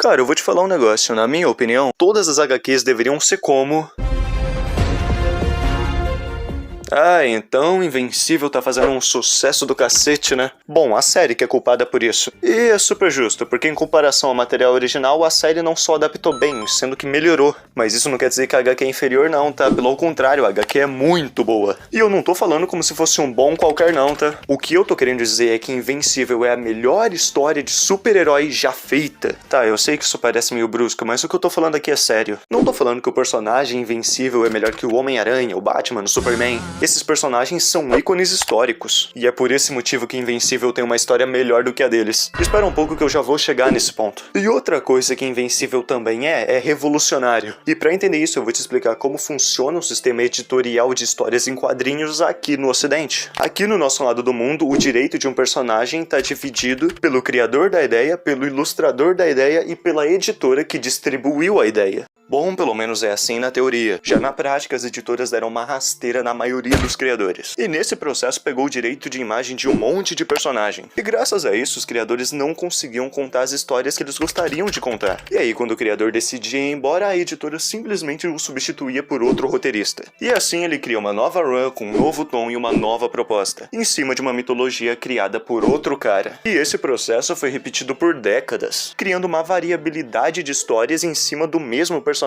Cara, eu vou te falar um negócio. Na minha opinião, todas as HQs deveriam ser como... Ah, então Invencível tá fazendo um sucesso do cacete, né? Bom, a série que é culpada por isso. E é super justo, porque em comparação ao material original, a série não só adaptou bem, sendo que melhorou. Mas isso não quer dizer que a HQ é inferior não, tá? Pelo contrário, a HQ é muito boa. E eu não tô falando como se fosse um bom qualquer não, tá? O que eu tô querendo dizer é que Invencível é a melhor história de super-herói já feita. Tá, eu sei que isso parece meio brusco, mas o que eu tô falando aqui é sério. Não tô falando que o personagem Invencível é melhor que o Homem-Aranha, o Batman, o Superman. Esses personagens são ícones históricos, e é por esse motivo que Invencível tem uma história melhor do que a deles. Espera um pouco que eu já vou chegar nesse ponto. E outra coisa que Invencível também é revolucionário. E pra entender isso eu vou te explicar como funciona o sistema editorial de histórias em quadrinhos aqui no ocidente. Aqui no nosso lado do mundo, o direito de um personagem tá dividido pelo criador da ideia, pelo ilustrador da ideia e pela editora que distribuiu a ideia. Bom, pelo menos é assim na teoria. Já na prática, as editoras deram uma rasteira na maioria dos criadores. E nesse processo pegou o direito de imagem de um monte de personagem. E graças a isso, os criadores não conseguiam contar as histórias que eles gostariam de contar. E aí, quando o criador decidia ir embora, a editora simplesmente o substituía por outro roteirista. E assim ele cria uma nova run com um novo tom e uma nova proposta, em cima de uma mitologia criada por outro cara. E esse processo foi repetido por décadas, criando uma variabilidade de histórias em cima do mesmo personagem.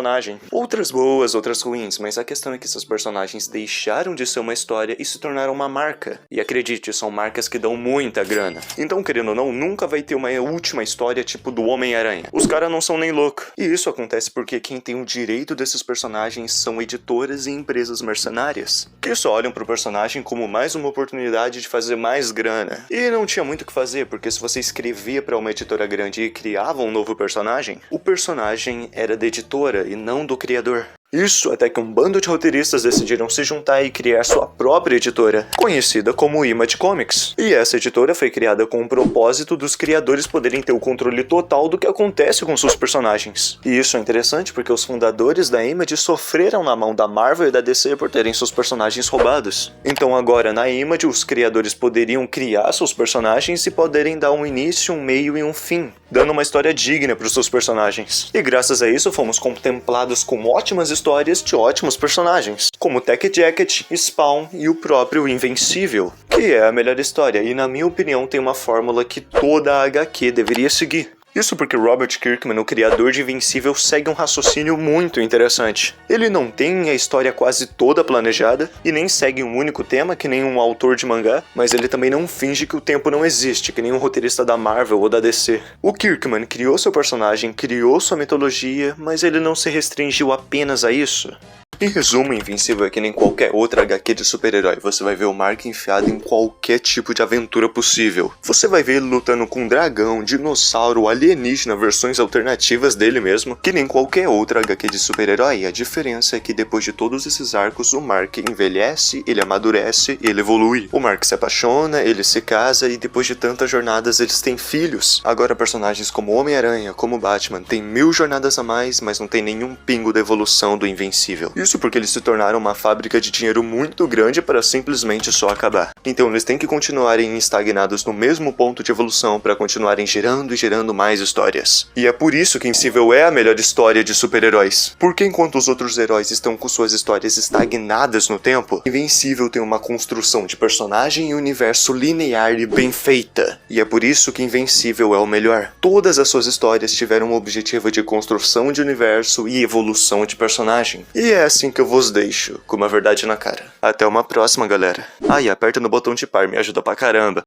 Outras boas, outras ruins, mas a questão é que esses personagens deixaram de ser uma história e se tornaram uma marca. E acredite, são marcas que dão muita grana. Então, querendo ou não, nunca vai ter uma última história tipo do Homem-Aranha. Os caras não são nem loucos. E isso acontece porque quem tem o direito desses personagens são editoras e empresas mercenárias, que só olham pro personagem como mais uma oportunidade de fazer mais grana. E não tinha muito o que fazer, porque se você escrevia pra uma editora grande e criava um novo personagem, o personagem era da editora e não do criador. Isso até que um bando de roteiristas decidiram se juntar e criar sua própria editora, conhecida como Image Comics. E essa editora foi criada com o propósito dos criadores poderem ter o controle total do que acontece com seus personagens. E isso é interessante porque os fundadores da Image sofreram na mão da Marvel e da DC por terem seus personagens roubados. Então agora na Image os criadores poderiam criar seus personagens e poderem dar um início, um meio e um fim, dando uma história digna para os seus personagens. E graças a isso fomos contemplados com ótimas histórias de ótimos personagens, como Tech Jacket, Spawn e o próprio Invencível, que é a melhor história e na minha opinião tem uma fórmula que toda a HQ deveria seguir. Isso porque Robert Kirkman, o criador de Invencível, segue um raciocínio muito interessante. Ele não tem a história quase toda planejada e nem segue um único tema que nem um autor de mangá, mas ele também não finge que o tempo não existe, que nem um roteirista da Marvel ou da DC. O Kirkman criou seu personagem, criou sua mitologia, mas ele não se restringiu apenas a isso. Em resumo, Invencível é que nem qualquer outra HQ de super-herói, você vai ver o Mark enfiado em qualquer tipo de aventura possível. Você vai ver ele lutando com dragão, dinossauro, alienígena, versões alternativas dele mesmo, que nem qualquer outra HQ de super-herói. A diferença é que depois de todos esses arcos, o Mark envelhece, ele amadurece e ele evolui. O Mark se apaixona, ele se casa e depois de tantas jornadas eles têm filhos. Agora personagens como Homem-Aranha, como Batman, têm 1000 jornadas a mais, mas não tem nenhum pingo da evolução do Invencível. Isso porque eles se tornaram uma fábrica de dinheiro muito grande para simplesmente só acabar. Então eles têm que continuarem estagnados no mesmo ponto de evolução para continuarem gerando e gerando mais histórias. E é por isso que Invencível é a melhor história de super-heróis. Porque enquanto os outros heróis estão com suas histórias estagnadas no tempo, Invencível tem uma construção de personagem e universo linear e bem feita. E é por isso que Invencível é o melhor. Todas as suas histórias tiveram um objetivo de construção de universo e evolução de personagem. E é assim que eu vos deixo, com uma verdade na cara. Até uma próxima, galera. Ah, e aperta no botão de par, me ajuda pra caramba.